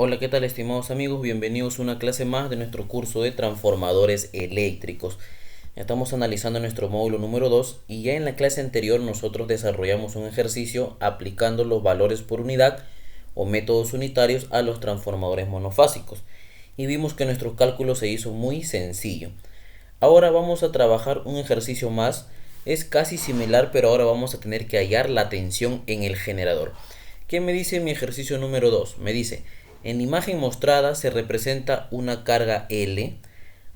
Hola, ¿qué tal, estimados amigos? Bienvenidos a una clase más de nuestro curso de transformadores eléctricos. Ya estamos analizando nuestro módulo número 2 y ya en la clase anterior nosotros desarrollamos un ejercicio aplicando los valores por unidad o métodos unitarios a los transformadores monofásicos y vimos que nuestro cálculo se hizo muy sencillo. Ahora vamos a trabajar un ejercicio más, es casi similar, pero ahora vamos a tener que hallar la tensión en el generador. ¿Qué me dice mi ejercicio número 2? Me dice, en la imagen mostrada se representa una carga L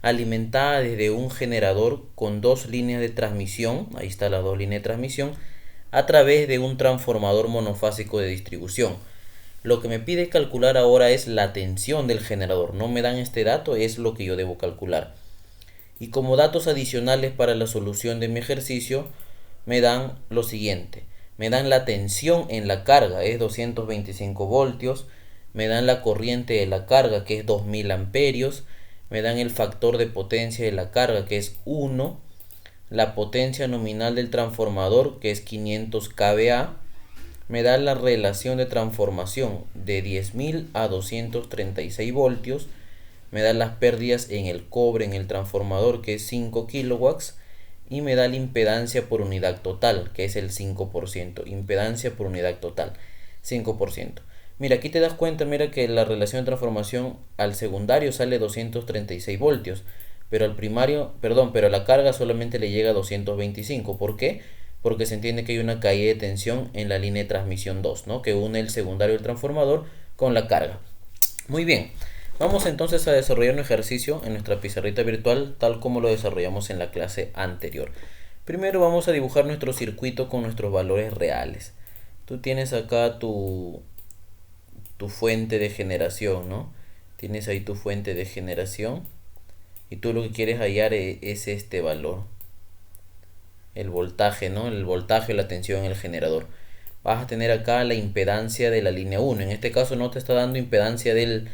alimentada desde un generador con dos líneas de transmisión, ahí está las dos líneas de transmisión, a través de un transformador monofásico de distribución. Lo que me pide calcular ahora es la tensión del generador. No me dan este dato, es lo que yo debo calcular. Y como datos adicionales para la solución de mi ejercicio, me dan lo siguiente. Me dan la tensión en la carga, es 225 voltios. Me dan la corriente de la carga, que es 2000 amperios. Me dan el factor de potencia de la carga, que es 1. La potencia nominal del transformador, que es 500 kVA. Me da la relación de transformación de 10.000 a 236 voltios. Me da las pérdidas en el cobre en el transformador, que es 5 kilowatts, y me da la impedancia por unidad total, que es el 5%. Impedancia por unidad total, 5%. Mira, aquí te das cuenta, mira que la relación de transformación al secundario sale 236 voltios, pero al primario, perdón, pero a la carga solamente le llega a 225. ¿Por qué? Porque se entiende que hay una caída de tensión en la línea de transmisión 2, ¿no? Que une el secundario del transformador con la carga. Muy bien. Vamos entonces a desarrollar un ejercicio en nuestra pizarrita virtual tal como lo desarrollamos en la clase anterior. Primero vamos a dibujar nuestro circuito con nuestros valores reales. Tú tienes acá tu fuente de generación, ¿no? Tienes ahí tu fuente de generación y tú lo que quieres hallar es este valor, el voltaje, ¿no? El voltaje o la tensión en el generador. Vas a tener acá la impedancia de la línea 1. En este caso no te está dando impedancia del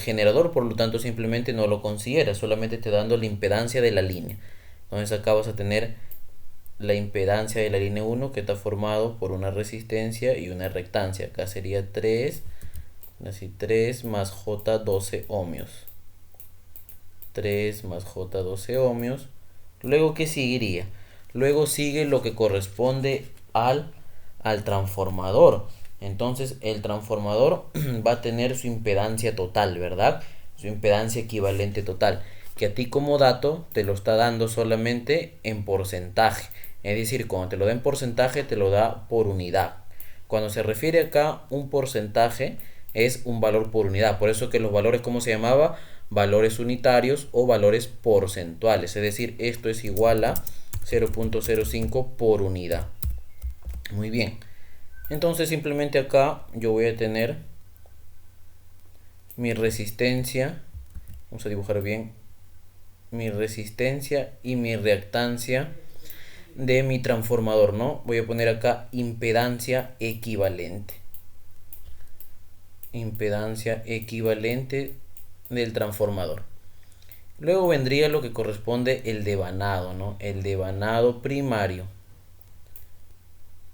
generador, por lo tanto simplemente no lo considera, solamente te dando la impedancia de la línea. Entonces acá vas a tener la impedancia de la línea 1, que está formado por una resistencia y una reactancia. Acá sería 3, así 3 más J12 ohmios. 3 más J12 ohmios. Luego, ¿qué seguiría? Luego sigue lo que corresponde al transformador. Entonces el transformador va a tener su impedancia total, ¿verdad? Su impedancia equivalente total, que a ti como dato te lo está dando solamente en porcentaje. Es decir, cuando te lo da en porcentaje te lo da por unidad. Cuando se refiere acá un porcentaje es un valor por unidad. Por eso que los valores, ¿cómo se llamaba? Valores unitarios o valores porcentuales. Es decir, esto es igual a 0.05 por unidad. Muy bien. Entonces simplemente acá yo voy a tener mi resistencia. Vamos a dibujar bien. Mi resistencia y mi reactancia de mi transformador, ¿no? Voy a poner acá impedancia equivalente. Impedancia equivalente del transformador. Luego vendría lo que corresponde el devanado, ¿no? El devanado primario.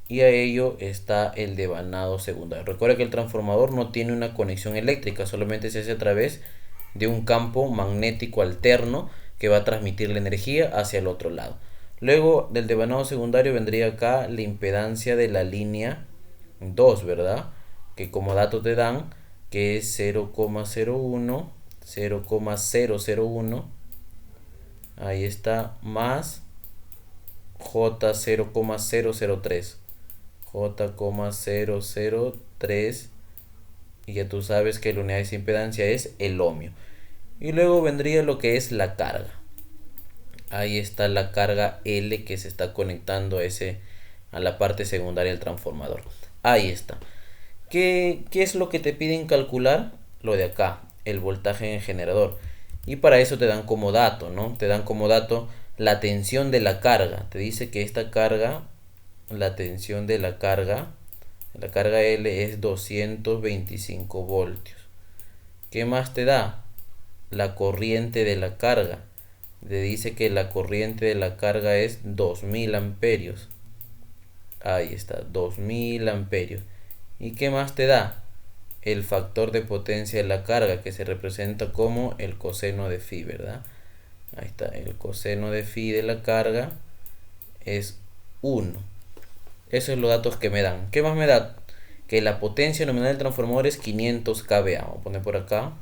Y a ello está el devanado secundario. Recuerda que el transformador no tiene una conexión eléctrica, solamente se hace a través de un campo magnético alterno que va a transmitir la energía hacia el otro lado. Luego del devanado secundario vendría acá la impedancia de la línea 2, ¿verdad? Que como dato te dan que es 0,01, 0,001, ahí está, más J0,003. J,003, y ya tú sabes que la unidad de impedancia es el ohmio. Y luego vendría lo que es la carga. Ahí está la carga L que se está conectando a la parte secundaria del transformador. Ahí está. ¿Qué es lo que te piden calcular? Lo de acá, el voltaje en el generador. Y para eso te dan como dato, ¿no? Te dan como dato la tensión de la carga. Te dice que esta carga, la tensión de la carga L es 225 voltios. ¿Qué más te da? La corriente de la carga. Te dice que la corriente de la carga es 2000 amperios. Ahí está, 2000 amperios. ¿Y qué más te da? el factor de potencia de la carga, que se representa como el coseno de phi, ¿verdad? Ahí está, el coseno de phi de la carga es 1. Esos son los datos que me dan. ¿Qué más me da? Que la potencia nominal del transformador es 500 kVA. Vamos a poner por acá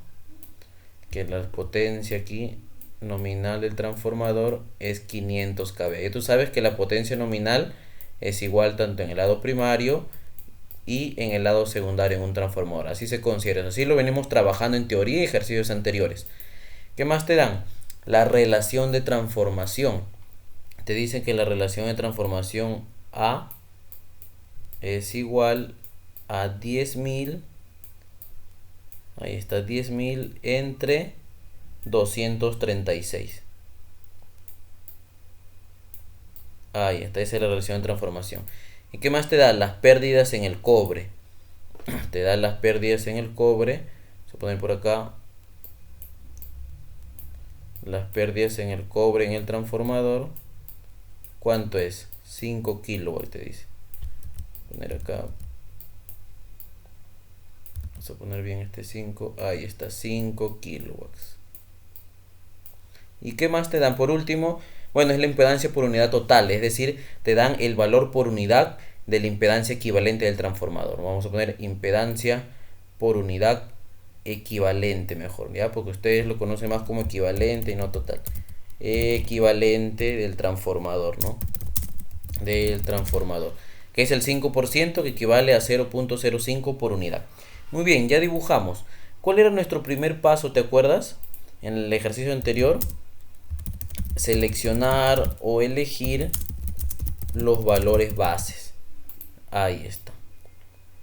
que la potencia aquí nominal del transformador es 500 kVA. Y tú sabes que la potencia nominal es igual tanto en el lado primario y en el lado secundario en un transformador. Así se considera. Así lo venimos trabajando en teoría y ejercicios anteriores. ¿Qué más te dan? La relación de transformación. Te dicen que la relación de transformación A es igual a 10.000. Ahí está, 10.000 entre 236. Ahí está, esa es la relación de transformación. ¿Y qué más te da? Las pérdidas en el cobre. Te da las pérdidas en el cobre. Vamos a poner por acá. Las pérdidas en el cobre en el transformador. ¿Cuánto es? 5 kilovolts te dice. Poner acá. Vamos a poner bien este 5. Ahí está, 5 kilowatts. ¿Y qué más te dan? Por último, bueno, es la impedancia por unidad total, es decir, te dan el valor por unidad de la impedancia equivalente del transformador. Vamos a poner impedancia por unidad equivalente mejor, ¿ya? Porque ustedes lo conocen más como equivalente y no total. Equivalente del transformador, ¿no? Del transformador, que es el 5%, que equivale a 0.05 por unidad. Muy bien, ya dibujamos. ¿Cuál era nuestro primer paso, te acuerdas? En el ejercicio anterior, seleccionar o elegir los valores bases. Ahí está.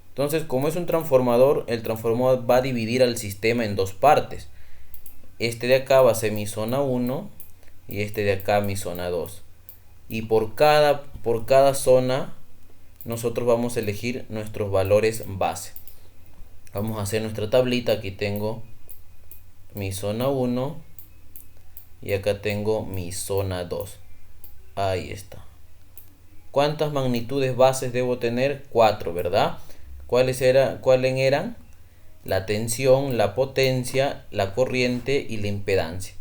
Entonces, como es un transformador, el transformador va a dividir al sistema en dos partes. Este de acá va a ser mi zona 1 y este de acá mi zona 2. Y por cada zona nosotros vamos a elegir nuestros valores base. Vamos a hacer nuestra tablita. Aquí tengo mi zona 1 y acá tengo mi zona 2. Ahí está. ¿Cuántas magnitudes bases debo tener? 4, ¿verdad? ¿Cuáles eran? La tensión, la potencia, la corriente y la impedancia.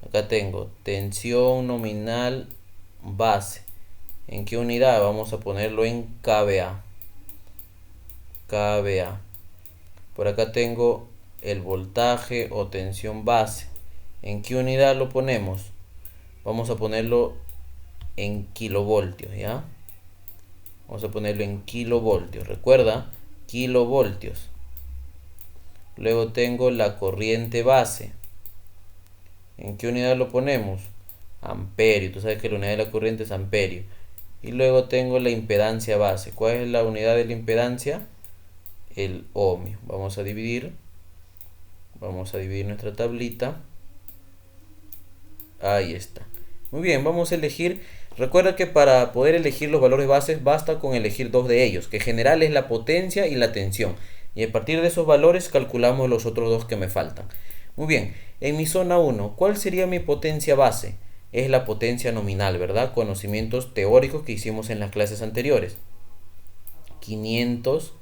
Acá tengo tensión nominal base. ¿En qué unidad? Vamos a ponerlo en kVA. kVA. Por acá tengo el voltaje o tensión base. ¿En qué unidad lo ponemos? Vamos a ponerlo en kilovoltios, ¿ya? Vamos a ponerlo en kilovoltios. Recuerda, kilovoltios. Luego tengo la corriente base. ¿En qué unidad lo ponemos? Amperio. Tú sabes que la unidad de la corriente es amperio. Y luego tengo la impedancia base. ¿Cuál es la unidad de la impedancia? El ohmio. Vamos a dividir nuestra tablita. Ahí está. Muy bien, vamos a elegir. Recuerda que para poder elegir los valores bases basta con elegir dos de ellos, que en general es la potencia y la tensión. Y a partir de esos valores calculamos los otros dos que me faltan. Muy bien, en mi zona 1, ¿cuál sería mi potencia base? Es la potencia nominal, ¿verdad? Conocimientos teóricos que hicimos en las clases anteriores. 500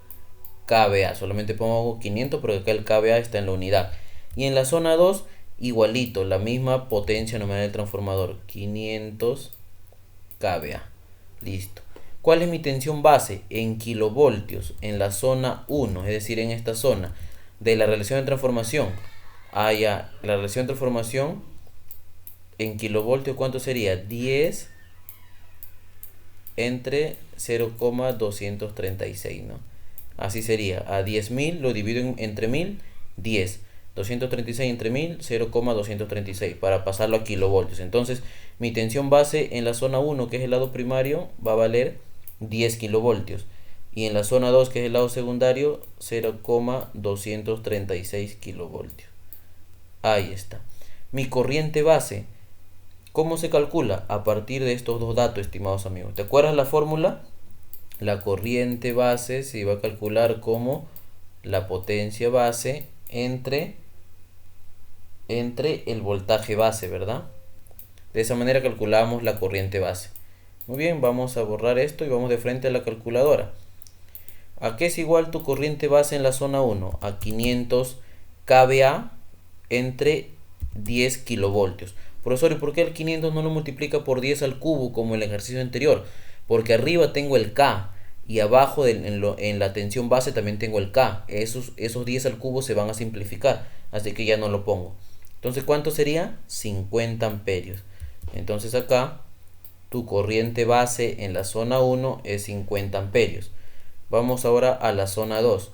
kVA, solamente pongo 500 porque acá el kVA está en la unidad. Y en la zona 2, igualito, la misma potencia nominal del transformador, 500 kVA. Listo. ¿Cuál es mi tensión base? En kilovoltios, en la zona 1, es decir, en esta zona de la relación de transformación. La relación de transformación en kilovoltios, ¿cuánto sería? 10 entre 0,236, ¿no? Así sería, a 10.000 lo divido entre 1000, 10. 236 entre 1000, 0,236 para pasarlo a kilovoltios. Entonces, mi tensión base en la zona 1, que es el lado primario, va a valer 10 kilovoltios. Y en la zona 2, que es el lado secundario, 0,236 kilovoltios. Ahí está. Mi corriente base, ¿cómo se calcula? A partir de estos dos datos, estimados amigos. ¿Te acuerdas la fórmula? La corriente base se va a calcular como la potencia base entre el voltaje base, ¿verdad? De esa manera calculamos la corriente base. Muy bien, vamos a borrar esto y vamos de frente a la calculadora. ¿A qué es igual tu corriente base en la zona 1? A 500 kVA entre 10 kilovoltios. Profesor, ¿y por qué el 500 no lo multiplica por 10 al cubo como el ejercicio anterior? Porque arriba tengo el K y abajo en la tensión base también tengo el K. Esos 10 al cubo se van a simplificar, así que ya no lo pongo. Entonces, ¿cuánto sería? 50 amperios. Entonces acá tu corriente base en la zona 1 es 50 amperios. Vamos ahora a la zona 2.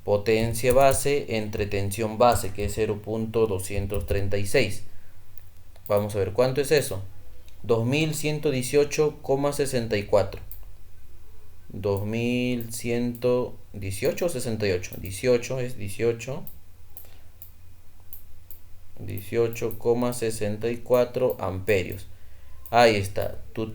Potencia base entre tensión base, que es 0.236. Vamos a ver, ¿cuánto es eso? 2118,64. 2118 o 68. 18 es 18,64 amperios. Ahí está, tu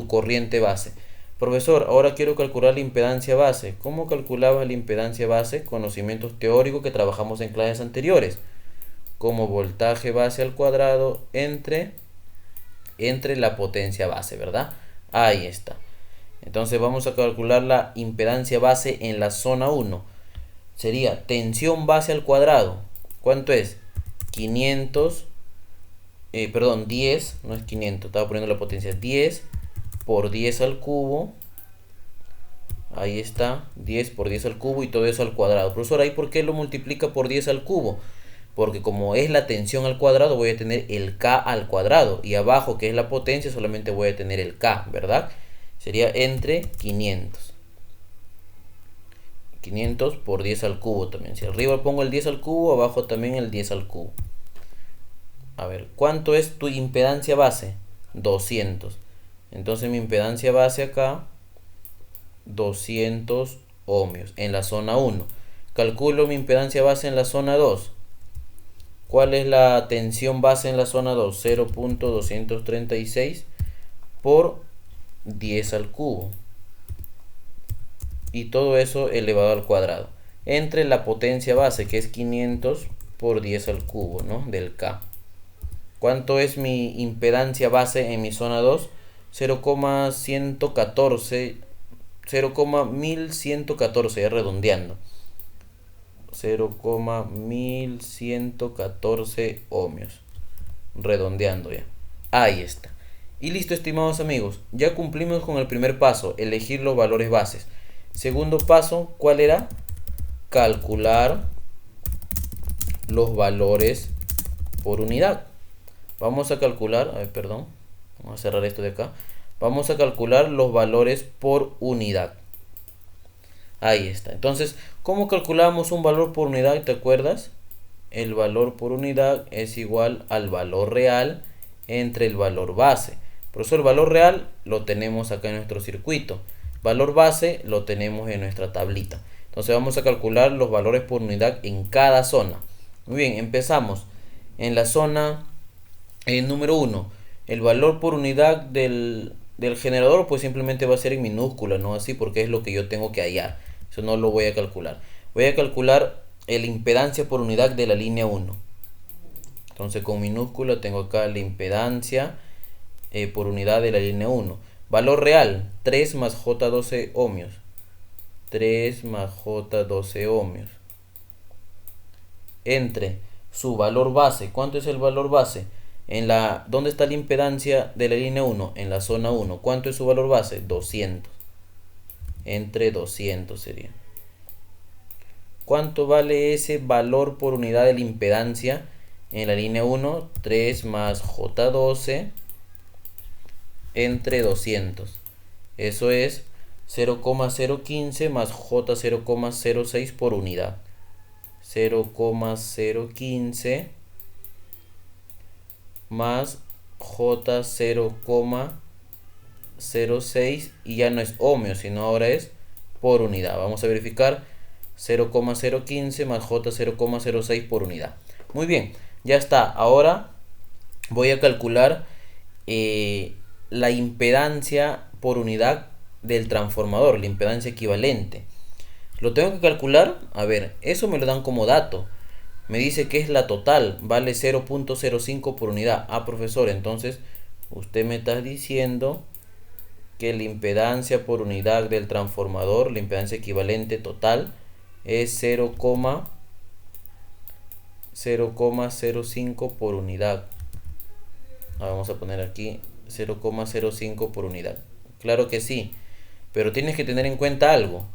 corriente base. Profesor, ahora quiero calcular la impedancia base. ¿Cómo calculabas la impedancia base? Conocimientos teóricos que trabajamos en clases anteriores. Como voltaje base al cuadrado entre la potencia base, ¿verdad? Ahí está. Entonces vamos a calcular la impedancia base en la zona 1. Sería tensión base al cuadrado. ¿Cuánto es? 500, 10, no es 500, estaba poniendo la potencia. 10 por 10 al cubo. Ahí está, 10 por 10 al cubo y todo eso al cuadrado. Profesor, ¿ahí por qué lo multiplica por 10 al cubo? Porque como es la tensión al cuadrado, voy a tener el K al cuadrado. Y abajo, que es la potencia, solamente voy a tener el K, ¿verdad? Sería entre 500. 500 por 10 al cubo también. Si arriba pongo el 10 al cubo, abajo también el 10 al cubo. A ver, ¿cuánto es tu impedancia base? 200. Entonces mi impedancia base acá, 200 ohmios en la zona 1. Calculo mi impedancia base en la zona 2. ¿Cuál es la tensión base en la zona 2? 0.236 por 10 al cubo. Y todo eso elevado al cuadrado. Entre la potencia base, que es 500 por 10 al cubo, ¿no? Del K. ¿Cuánto es mi impedancia base en mi zona 2? 0,114, 0,1114, ya redondeando. 0,1114 ohmios. Redondeando ya. Ahí está. Y listo, estimados amigos. Ya cumplimos con el primer paso, elegir los valores bases. Segundo paso, ¿cuál era? Calcular los valores por unidad. Vamos a calcular, vamos a cerrar esto de acá. Vamos a calcular los valores por unidad. Ahí está. Entonces, ¿cómo calculamos un valor por unidad? ¿Te acuerdas? El valor por unidad es igual al valor real entre el valor base. Por eso el valor real lo tenemos acá en nuestro circuito. Valor base lo tenemos en nuestra tablita. Entonces vamos a calcular los valores por unidad en cada zona. Muy bien, empezamos. En la zona número 1, el valor por unidad del generador pues simplemente va a ser en minúscula, no así, porque es lo que yo tengo que hallar. Eso no lo voy a calcular. Voy a calcular la impedancia por unidad de la línea 1. Entonces con minúscula tengo acá la impedancia por unidad de la línea 1. Valor real, 3 más J12 ohmios. 3 más J12 ohmios. Entre su valor base. ¿Cuánto es el valor base? ¿Dónde está la impedancia de la línea 1? En la zona 1. ¿Cuánto es su valor base? 200. Entre 200 sería. ¿Cuánto vale ese valor por unidad de la impedancia en la línea 1? 3 más J12 entre 200. Eso es 0,015 más J0,06 por unidad. 0,015 más J0,06 y ya no es ohmio, sino ahora es por unidad. Vamos a verificar 0,015 más J0,06 por unidad. Muy bien, ya está. Ahora voy a calcular la impedancia por unidad del transformador, la impedancia equivalente. Lo tengo que calcular. A ver, eso me lo dan como dato. Me dice que es la total, vale 0,05 por unidad. Ah, profesor, entonces usted me está diciendo que la impedancia por unidad del transformador, la impedancia equivalente total, es 0,05 por unidad. Vamos a poner aquí 0,05 por unidad. Claro que sí, pero tienes que tener en cuenta algo,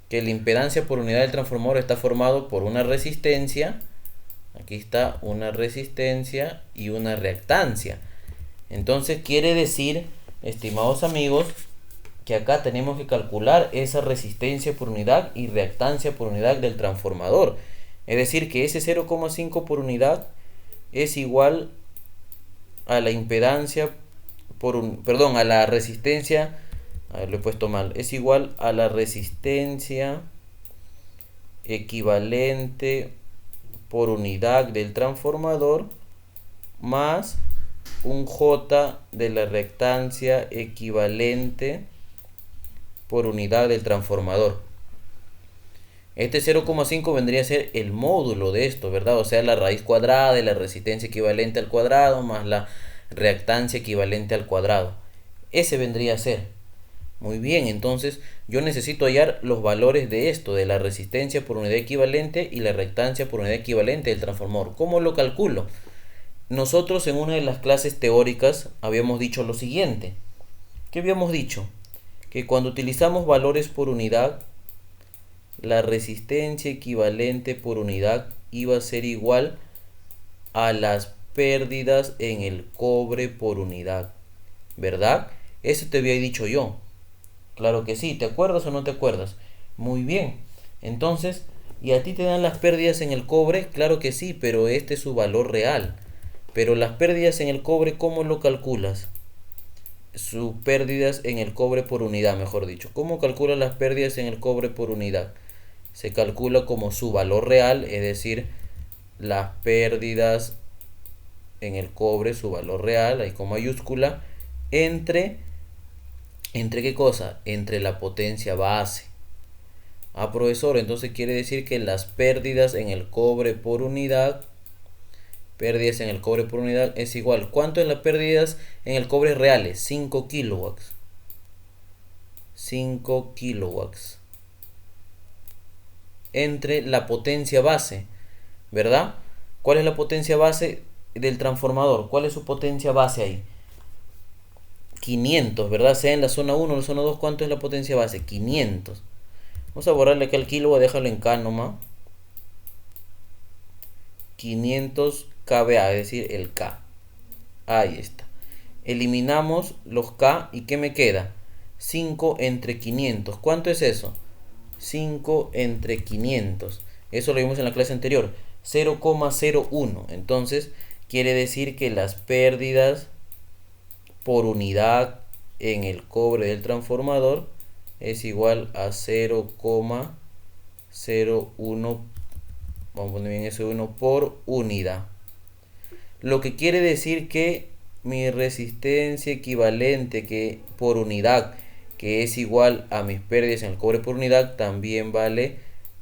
que la impedancia por unidad del transformador está formado por una resistencia, aquí está una resistencia y una reactancia. Entonces quiere decir, estimados amigos, que acá tenemos que calcular esa resistencia por unidad y reactancia por unidad del transformador. Es decir, que ese 0,5 por unidad es igual a la impedancia a la resistencia, a ver, lo he puesto mal, es igual a la resistencia equivalente por unidad del transformador más un J de la reactancia equivalente por unidad del transformador. Este 0,5 vendría a ser el módulo de esto, ¿verdad? O sea, la raíz cuadrada de la resistencia equivalente al cuadrado más la reactancia equivalente al cuadrado. Ese vendría a ser. Muy bien, entonces yo necesito hallar los valores de esto, de la resistencia por unidad equivalente y la reactancia por unidad equivalente del transformador. ¿Cómo lo calculo? Nosotros en una de las clases teóricas habíamos dicho lo siguiente. ¿Qué habíamos dicho? Que cuando utilizamos valores por unidad, la resistencia equivalente por unidad iba a ser igual a las pérdidas en el cobre por unidad, ¿verdad? Eso te había dicho yo. Claro que sí, ¿te acuerdas o no te acuerdas? Muy bien, entonces, ¿y a ti te dan las pérdidas en el cobre? Claro que sí, pero este es su valor real. Pero las pérdidas en el cobre, ¿cómo lo calculas? Sus pérdidas en el cobre por unidad, mejor dicho. ¿Cómo calculas las pérdidas en el cobre por unidad? Se calcula como su valor real, es decir, las pérdidas en el cobre, su valor real, ahí con mayúscula, ¿entre qué cosa? Entre la potencia base. Ah, profesor, entonces quiere decir que las pérdidas en el cobre por unidad, es igual. ¿Cuánto es las pérdidas en el cobre reales? 5 kilowatts. 5 kilowatts. Entre la potencia base, ¿verdad? ¿Cuál es la potencia base del transformador? ¿Cuál es su potencia base ahí? 500, ¿verdad? Sea en la zona 1 o en la zona 2, ¿cuánto es la potencia base? 500. Vamos a borrarle acá el kilowatt, déjalo en K nomás. 500 kVA, es decir, el K. Ahí está. Eliminamos los K y ¿qué me queda? 5 entre 500. ¿Cuánto es eso? 5 entre 500. Eso lo vimos en la clase anterior. 0,01. Entonces, quiere decir que las pérdidas por unidad en el cobre del transformador es igual a 0,01, vamos a poner bien eso, 1 por unidad. Lo que quiere decir que mi resistencia equivalente que por unidad, que es igual a mis pérdidas en el cobre por unidad, también vale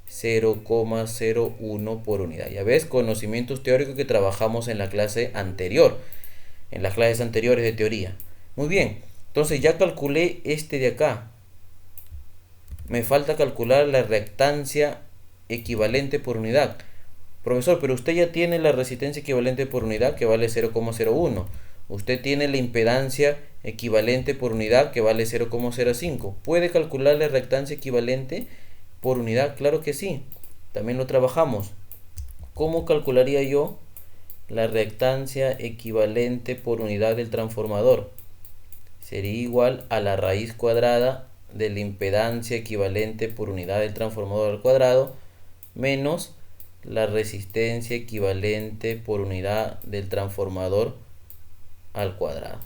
0,01 por unidad. Ya ves, conocimientos teóricos que trabajamos en la clase anterior, en las clases anteriores de teoría. Muy bien, entonces ya calculé este de acá. Me falta calcular la reactancia equivalente por unidad. Profesor, pero usted ya tiene la resistencia equivalente por unidad que vale 0,01. Usted tiene la impedancia equivalente por unidad que vale 0,05. ¿Puede calcular la reactancia equivalente por unidad? Claro que sí. También lo trabajamos. ¿Cómo calcularía yo la reactancia equivalente por unidad del transformador? Sería igual a la raíz cuadrada de la impedancia equivalente por unidad del transformador al cuadrado menos la resistencia equivalente por unidad del transformador al cuadrado.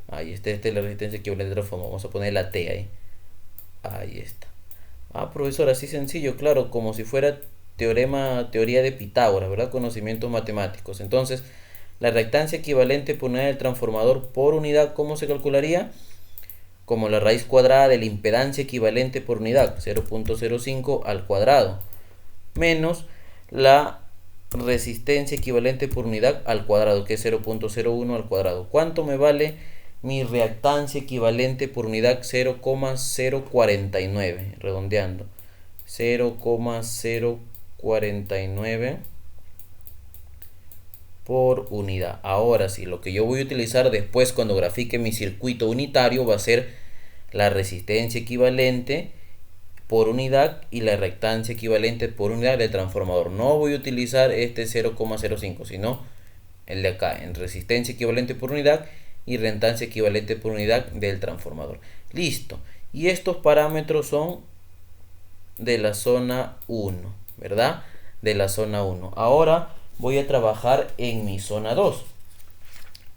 Ahí está, esta es la resistencia equivalente del transformador. Vamos a poner la T ahí. Ahí está. Ah, profesor, así sencillo, claro, como si fuera teoría de Pitágoras, ¿verdad? Conocimientos matemáticos. Entonces, la reactancia equivalente por unidad del transformador por unidad, ¿cómo se calcularía? Como la raíz cuadrada de la impedancia equivalente por unidad, 0,05 al cuadrado, menos la resistencia equivalente por unidad al cuadrado, que es 0,01 al cuadrado. ¿Cuánto me vale mi reactancia equivalente por unidad 0,049, redondeando, 0,049 por unidad. Ahora sí, lo que yo voy a utilizar después cuando grafique mi circuito unitario va a ser la resistencia equivalente por unidad y la reactancia equivalente por unidad del transformador. No voy a utilizar este 0,05, sino el de acá, en resistencia equivalente por unidad y reactancia equivalente por unidad del transformador. Listo. Y estos parámetros son de la zona 1, ¿verdad? De la zona 1. Ahora voy a trabajar en mi zona 2.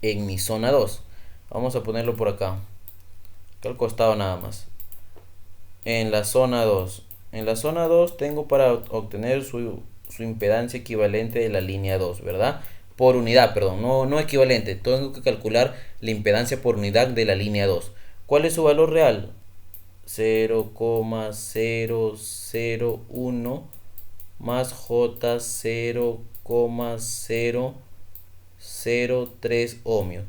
En mi zona 2. Vamos a ponerlo por acá. Acá al costado nada más. En la zona 2. En la zona 2 tengo para obtener su impedancia equivalente de la línea 2, ¿verdad? Por unidad, perdón, no equivalente. Tengo que calcular la impedancia por unidad de la línea 2. ¿Cuál es su valor real? 0,001 más J 0,003 ohmios.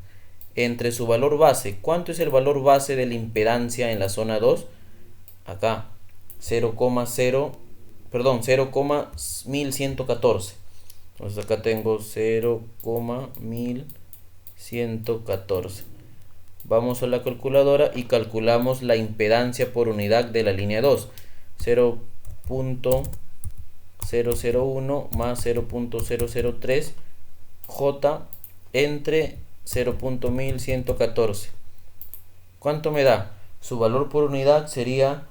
Entre su valor base, ¿cuánto es el valor base de la impedancia en la zona 2? Acá, 0,1114. Entonces acá tengo 0,1114. Vamos a la calculadora y calculamos la impedancia por unidad de la línea 2. 0,001 más 0,003 J entre 0,1114. ¿Cuánto me da? Su valor por unidad sería,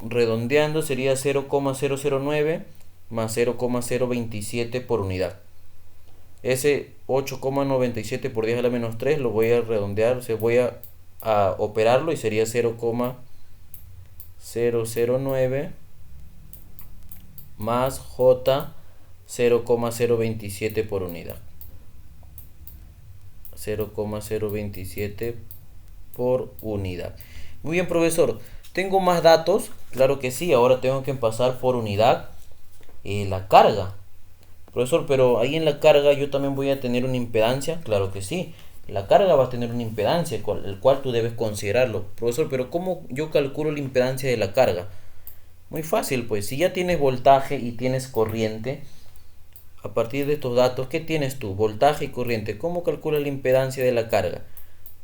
redondeando, sería 0,009 más 0,027 por unidad. Ese 8,97 por 10 a la menos 3 lo voy a redondear, voy a operarlo y sería 0,009 más J 0,027 por unidad. 0,027 por unidad. Muy bien, profesor. ¿Tengo más datos? Claro que sí. Ahora tengo que pasar por unidad la carga. Profesor, pero ahí en la carga yo también voy a tener una impedancia. Claro que sí. La carga va a tener una impedancia, el cual tú debes considerarlo. Profesor, pero ¿cómo yo calculo la impedancia de la carga? Muy fácil, pues. Si ya tienes voltaje y tienes corriente, a partir de estos datos, ¿qué tienes tú? Voltaje y corriente. ¿Cómo calculas la impedancia de la carga?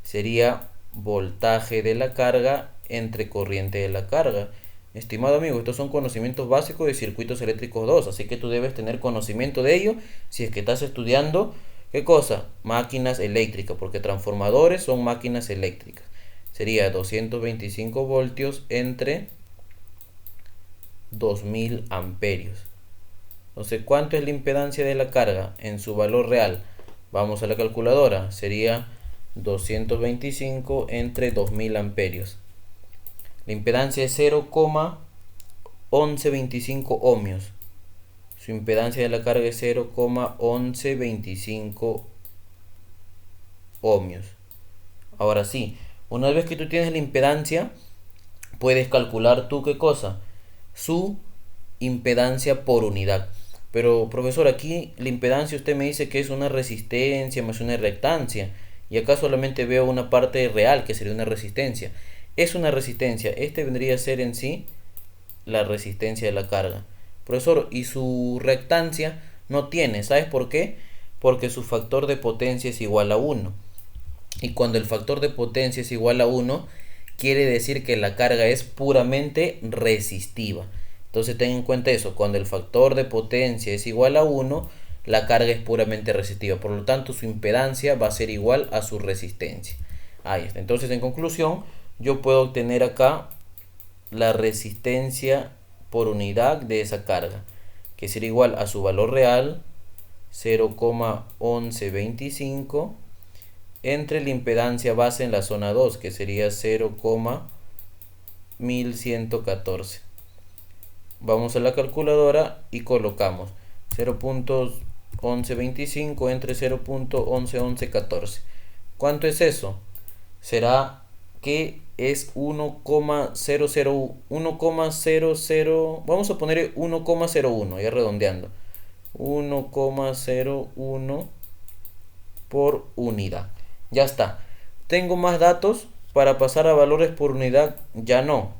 Sería voltaje de la carga entre corriente de la carga. Estimado amigo, estos son conocimientos básicos de circuitos eléctricos 2, así que tú debes tener conocimiento de ello si es que estás estudiando, ¿qué cosa? Máquinas eléctricas, porque transformadores son máquinas eléctricas. Sería 225 voltios entre 2000 amperios. Entonces, ¿cuánto es la impedancia de la carga en su valor real? Vamos a la calculadora. Sería 225 entre 2000 amperios. La impedancia es 0,1125 ohmios. Su impedancia de la carga es 0,1125 ohmios. Ahora sí, una vez que tú tienes la impedancia, puedes calcular tú qué cosa, su impedancia por unidad. Pero profesor, aquí la impedancia usted me dice que es una resistencia más una reactancia, y acá solamente veo una parte real que sería una resistencia. Es una resistencia, este vendría a ser en sí la resistencia de la carga. Profesor, y su reactancia no tiene, ¿sabes por qué? Porque su factor de potencia es igual a 1. Y cuando el factor de potencia es igual a 1, quiere decir que la carga es puramente resistiva. Entonces ten en cuenta eso, cuando el factor de potencia es igual a 1, la carga es puramente resistiva. Por lo tanto, su impedancia va a ser igual a su resistencia. Ahí está. Entonces, en conclusión, yo puedo obtener acá la resistencia por unidad de esa carga, que será igual a su valor real, 0,1125, entre la impedancia base en la zona 2, que sería 0,1114. Vamos a la calculadora y colocamos 0,1125 entre 0,1114. ¿Cuánto es eso? Será que es 1,00, vamos a poner 1,01, ya redondeando, 1,01 por unidad. Ya está. ¿Tengo más datos para pasar a valores por unidad? Ya no.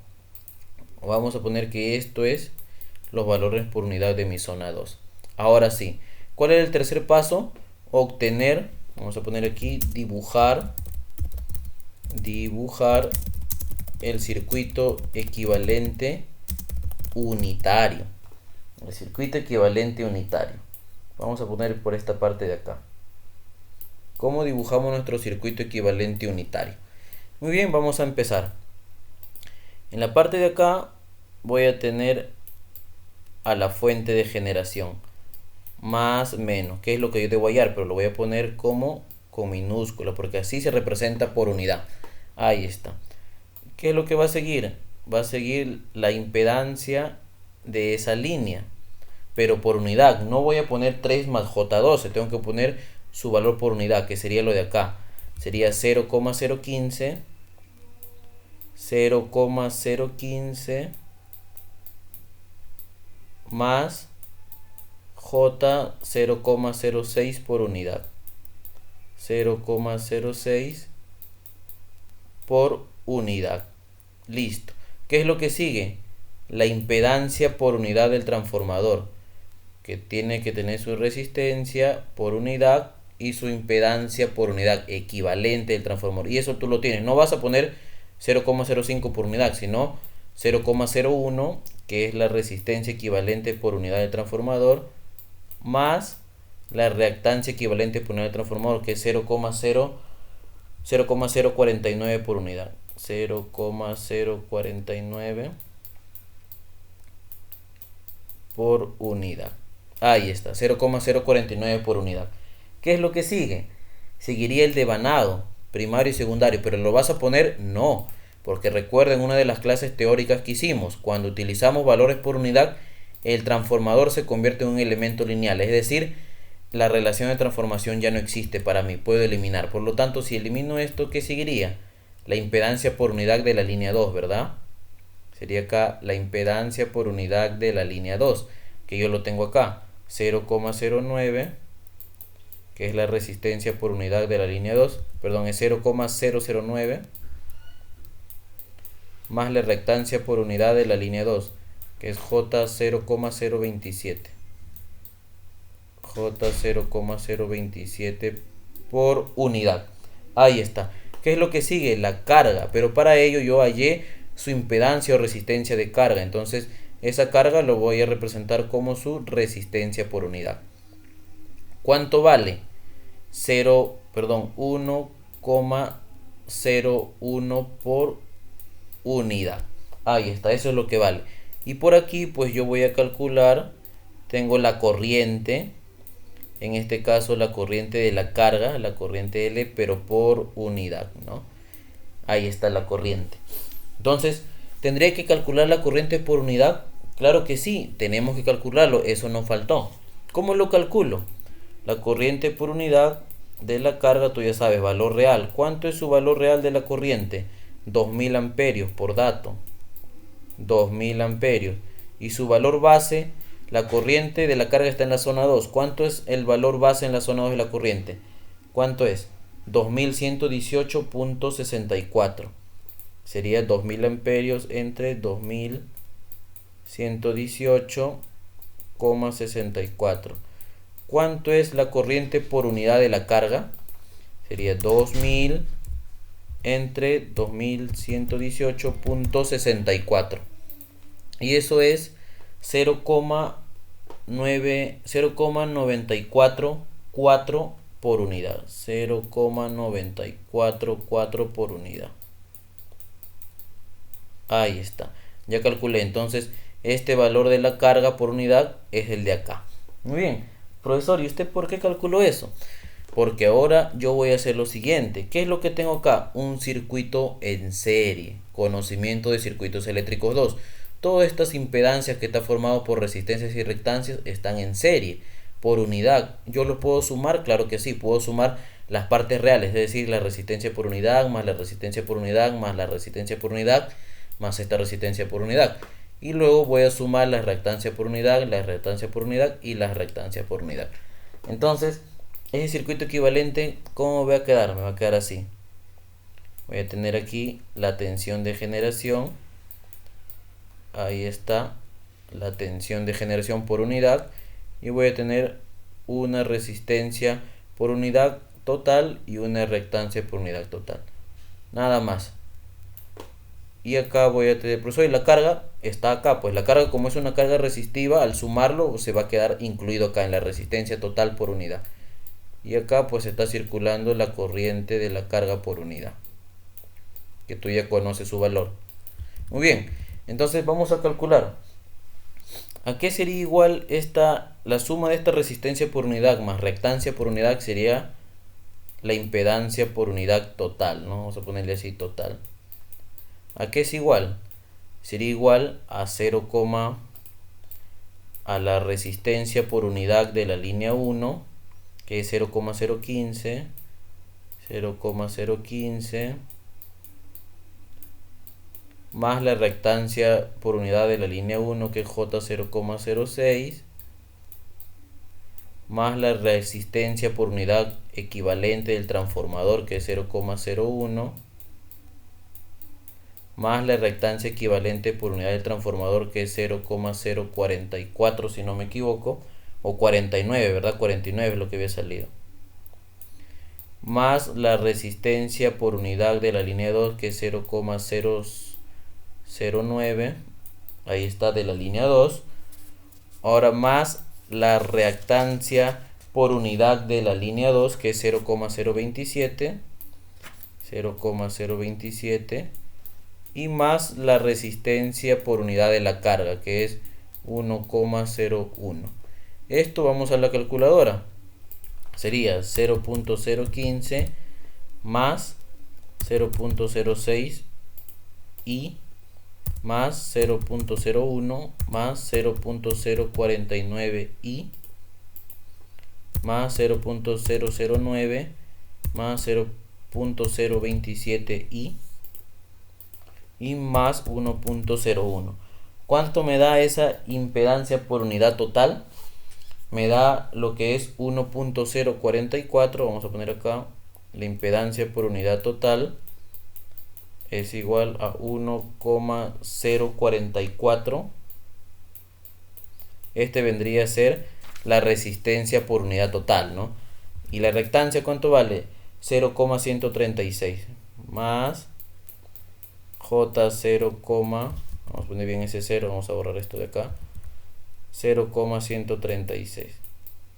Vamos a poner que esto es los valores por unidad de mi zona 2. Ahora sí. ¿Cuál es el tercer paso? Obtener, vamos a poner aquí, dibujar el circuito equivalente unitario. El circuito equivalente unitario. Vamos a poner por esta parte de acá. ¿Cómo dibujamos nuestro circuito equivalente unitario? Muy bien, vamos a empezar. En la parte de acá voy a tener a la fuente de generación. Más menos, que es lo que yo debo hallar, pero lo voy a poner como con minúscula, porque así se representa por unidad. Ahí está. ¿Qué es lo que va a seguir? Va a seguir la impedancia de esa línea, pero por unidad. No voy a poner 3 más J12, tengo que poner su valor por unidad, que sería lo de acá. Sería 0,015 más J 0,06 por unidad. 0,06 por unidad. Listo. ¿Qué es lo que sigue? La impedancia por unidad del transformador, que tiene que tener su resistencia por unidad y su impedancia por unidad equivalente del transformador. Y eso tú lo tienes. No vas a poner 0,05 por unidad, sino 0,01, que es la resistencia equivalente por unidad del transformador, más la reactancia equivalente por unidad del transformador, que es 0,049 por unidad. 0,049 por unidad. Ahí está, 0,049 por unidad. ¿Qué es lo que sigue? Seguiría el devanado, primario y secundario, pero ¿lo vas a poner? No, porque recuerden una de las clases teóricas que hicimos, cuando utilizamos valores por unidad, el transformador se convierte en un elemento lineal, es decir, la relación de transformación ya no existe para mí, puedo eliminar. Por lo tanto, si elimino esto, ¿qué seguiría? La impedancia por unidad de la línea 2, ¿verdad? Sería acá la impedancia por unidad de la línea 2, que yo lo tengo acá, 0,09, que es la resistencia por unidad de la línea 2, perdón, es 0,009, más la reactancia por unidad de la línea 2, que es J 0,027. J 0,027 por unidad. Ahí está. ¿Qué es lo que sigue? La carga, pero para ello yo hallé su impedancia o resistencia de carga, entonces esa carga lo voy a representar como su resistencia por unidad. ¿Cuánto vale? 1,01 por unidad. Ahí está, eso es lo que vale. Y por aquí pues yo voy a calcular, tengo la corriente, en este caso la corriente de la carga, la corriente L, pero por unidad, ¿no? Ahí está la corriente. Entonces, ¿tendría que calcular la corriente por unidad? Claro que sí, tenemos que calcularlo, eso no faltó. ¿Cómo lo calculo? La corriente por unidad de la carga, tú ya sabes, valor real. ¿Cuánto es su valor real de la corriente? 2000 amperios por dato. 2000 amperios. Y su valor base, la corriente de la carga está en la zona 2. ¿Cuánto es el valor base en la zona 2 de la corriente? ¿Cuánto es? 2118.64. Sería 2000 amperios entre 2118,64. ¿Cuánto es la corriente por unidad de la carga? Sería 2000 entre 2118.64. Y eso es 0,944 por unidad. 0,944 por unidad. Ahí está. Ya calculé. Entonces, este valor de la carga por unidad es el de acá. Muy bien. Profesor, ¿y usted por qué calculó eso? Porque ahora yo voy a hacer lo siguiente. ¿Qué es lo que tengo acá? Un circuito en serie. Conocimiento de circuitos eléctricos 2. Todas estas impedancias que está formado por resistencias y reactancias están en serie, por unidad. ¿Yo lo puedo sumar? Claro que sí. Puedo sumar las partes reales, es decir, la resistencia por unidad, más la resistencia por unidad, más la resistencia por unidad, más esta resistencia por unidad. Y luego voy a sumar la reactancia por unidad, la reactancia por unidad y la reactancia por unidad. Entonces, Ese circuito equivalente, ¿cómo va a quedar? Me va a quedar así. Voy a tener aquí la tensión de generación. Ahí está la tensión de generación por unidad. Y voy a tener una resistencia por unidad total y una reactancia por unidad total. Nada más. Y acá voy a tener, profesor, y la carga está acá. Pues la carga, como es una carga resistiva, al sumarlo se va a quedar incluido acá en la resistencia total por unidad. Y acá pues está circulando la corriente de la carga por unidad, que tú ya conoces su valor. Muy bien, entonces vamos a calcular. ¿A qué sería igual la suma de esta resistencia por unidad más reactancia por unidad? Sería la impedancia por unidad total, ¿no? Vamos a ponerle así, total. ¿A qué es igual? Sería igual a 0, a la resistencia por unidad de la línea 1, que es 0,015, 0,015, más la reactancia por unidad de la línea 1, que es J0,06, más la resistencia por unidad equivalente del transformador, que es 0,01, más la reactancia equivalente por unidad del transformador, que es 0,044 si no me equivoco, o 49, ¿verdad? 49 es lo que había salido. Más la resistencia por unidad de la línea 2, que es 0,009, ahí está, de la línea 2. Ahora más la reactancia por unidad de la línea 2, que es 0,027, 0,027, y más la resistencia por unidad de la carga, que es 1,01. Esto vamos a la calculadora. Sería 0,015 más 0,06 y más 0,01 más 0,049 y más 0,009 más 0,027 y más 1,01. ¿Cuánto me da esa impedancia por unidad total? Me da lo que es 1,044. Vamos a poner acá la impedancia por unidad total es igual a 1,044. Este vendría a ser la resistencia por unidad total, ¿no? Y la reactancia, ¿cuánto vale? 0,136 más J0, vamos a poner bien ese 0, vamos a borrar esto de acá, 0,136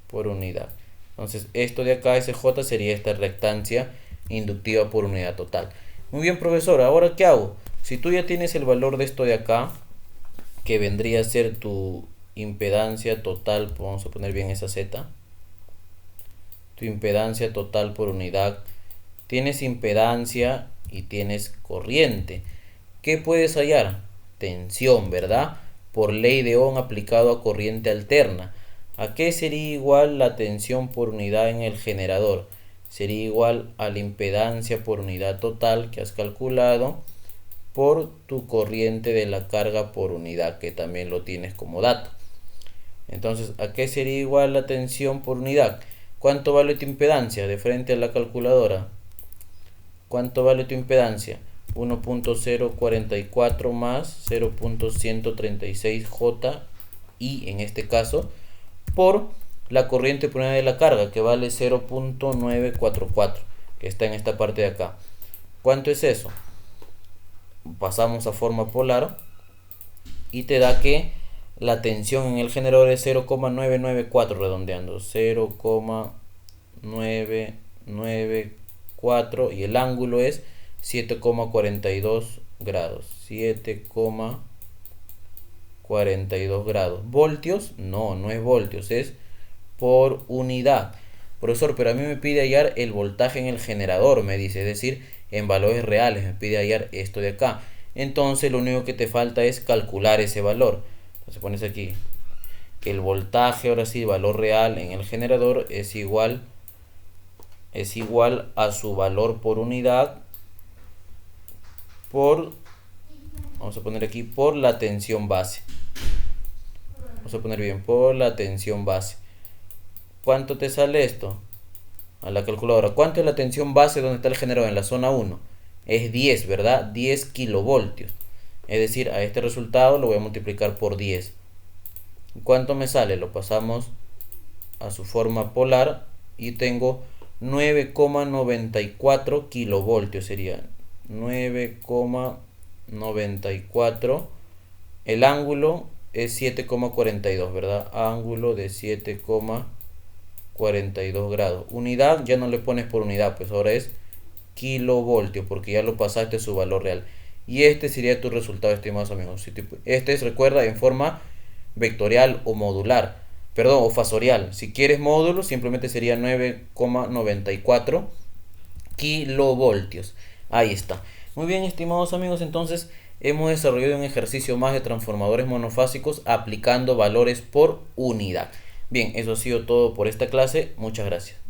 por unidad. Entonces esto de acá, ese J, sería esta reactancia inductiva por unidad total. Muy bien, profesor, ahora ¿qué hago? Si tú ya tienes el valor de esto de acá, que vendría a ser tu impedancia total, vamos a poner bien esa Z, tu impedancia total por unidad, tienes impedancia y tienes corriente. ¿Qué puedes hallar? Tensión, ¿verdad? Por ley de Ohm aplicado a corriente alterna. ¿A qué sería igual la tensión por unidad en el generador? Sería igual a la impedancia por unidad total que has calculado por tu corriente de la carga por unidad, que también lo tienes como dato. Entonces, ¿a qué sería igual la tensión por unidad? ¿Cuánto vale tu impedancia? De frente a la calculadora. ¿Cuánto vale tu impedancia? 1,044 más 0,136 J y en este caso por la corriente por unidad de la carga, que vale 0,944, que está en esta parte de acá. ¿Cuánto es eso? Pasamos a forma polar y te da que la tensión en el generador es 0,994, redondeando 0,994, y el ángulo es 7,42 grados. 7,42 grados. ¿Voltios? No, no es voltios, es por unidad. Profesor, pero a mí me pide hallar el voltaje en el generador, me dice, es decir, en valores reales, me pide hallar esto de acá. Entonces lo único que te falta es calcular ese valor. Entonces pones aquí el voltaje, ahora sí, valor real en el generador es igual a su valor por unidad por, vamos a poner aquí, por la tensión base. Vamos a poner bien, por la tensión base. ¿Cuánto te sale esto? a la calculadora. ¿Cuánto es la tensión base donde está el generador? En la zona 1. Es 10, ¿verdad? 10 kilovoltios. Es decir, a este resultado lo voy a multiplicar por 10. ¿Cuánto me sale? Lo pasamos a su forma polar y tengo 9,94 kilovoltios. Sería 9,94. El ángulo es 7,42, ¿verdad? Ángulo de 7,42 grados. Unidad ya no le pones por unidad, pues ahora es kilovoltio, porque ya lo pasaste su valor real. Y este sería tu resultado, estimados amigos. Este es, recuerda, en forma vectorial o modular, perdón, o fasorial. Si quieres módulo, simplemente sería 9,94 kilovoltios. Ahí está. Muy bien, estimados amigos, entonces hemos desarrollado un ejercicio más de transformadores monofásicos aplicando valores por unidad. Bien, eso ha sido todo por esta clase. Muchas gracias.